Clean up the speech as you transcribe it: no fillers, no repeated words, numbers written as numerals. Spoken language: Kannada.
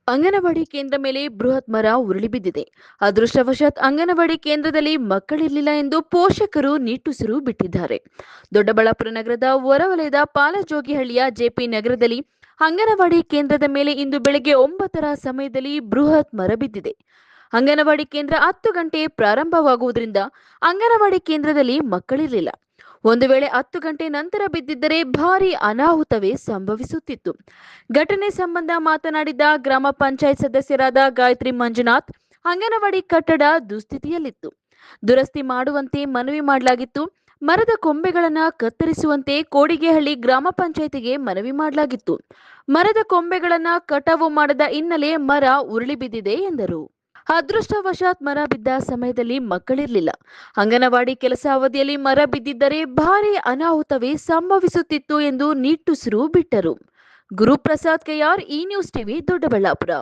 ಅಂಗನವಾಡಿ ಕೇಂದ್ರ ಮೇಲೆ ಬೃಹತ್ ಮರ ಉರುಳಿ ಬಿದ್ದಿದೆ. ಅದೃಷ್ಟವಶಾತ್ ಅಂಗನವಾಡಿ ಕೇಂದ್ರದಲ್ಲಿ ಮಕ್ಕಳಿರಲಿಲ್ಲ ಎಂದು ಪೋಷಕರು ನಿಟ್ಟುಸಿರು ಬಿಟ್ಟಿದ್ದಾರೆ. ದೊಡ್ಡಬಳ್ಳಾಪುರ ನಗರದ ಹೊರವಲಯದ ಪಾಲಜೋಗಿಹಳ್ಳಿಯ ಜೆಪಿ ನಗರದಲ್ಲಿ ಅಂಗನವಾಡಿ ಕೇಂದ್ರದ ಮೇಲೆ ಇಂದು ಬೆಳಗ್ಗೆ 9ರ ಸಮಯದಲ್ಲಿ ಬೃಹತ್ ಮರ ಬಿದ್ದಿದೆ. ಅಂಗನವಾಡಿ ಕೇಂದ್ರ 10 ಗಂಟೆ ಪ್ರಾರಂಭವಾಗುವುದರಿಂದ ಅಂಗನವಾಡಿ ಕೇಂದ್ರದಲ್ಲಿ ಮಕ್ಕಳಿರಲಿಲ್ಲ. ಒಂದು ವೇಳೆ 10 ಗಂಟೆ ನಂತರ ಬಿದ್ದಿದ್ದರೆ ಭಾರೀ ಅನಾಹುತವೇ ಸಂಭವಿಸುತ್ತಿತ್ತು. ಘಟನೆ ಸಂಬಂಧ ಮಾತನಾಡಿದ ಗ್ರಾಮ ಪಂಚಾಯತ್ ಸದಸ್ಯರಾದ ಗಾಯತ್ರಿ ಮಂಜುನಾಥ್, ಅಂಗನವಾಡಿ ಕಟ್ಟಡ ದುಸ್ಥಿತಿಯಲ್ಲಿತ್ತು. ದುರಸ್ತಿ ಮಾಡುವಂತೆ ಮನವಿ ಮಾಡಲಾಗಿತ್ತು. ಮರದ ಕೊಂಬೆಗಳನ್ನು ಕತ್ತರಿಸುವಂತೆ ಕೋಡಿಗೆಹಳ್ಳಿ ಗ್ರಾಮ ಪಂಚಾಯತಿಗೆ ಮನವಿ ಮಾಡಲಾಗಿತ್ತು. ಮರದ ಕೊಂಬೆಗಳನ್ನು ಕಟಾವು ಮಾಡದ ಹಿನ್ನೆಲೆ ಮರ ಉರುಳಿ ಬಿದ್ದಿದೆ ಎಂದರು. ಅದೃಷ್ಟವಶಾತ್ ಮರ ಬಿದ್ದ ಸಮಯದಲ್ಲಿ ಮಕ್ಕಳಿರಲಿಲ್ಲ. ಅಂಗನವಾಡಿ ಕೆಲಸ ಅವಧಿಯಲ್ಲಿ ಮರ ಬಿದ್ದಿದ್ದರೆ ಭಾರೀ ಅನಾಹುತವೇ ಸಂಭವಿಸುತ್ತಿತ್ತು ಎಂದು ನಿಟ್ಟುಸಿರು ಬಿಟ್ಟರು. ಗುರುಪ್ರಸಾದ್ ಕೆಆರ್, ಈ ನ್ಯೂಸ್ ಟಿವಿ, ದೊಡ್ಡಬಳ್ಳಾಪುರ.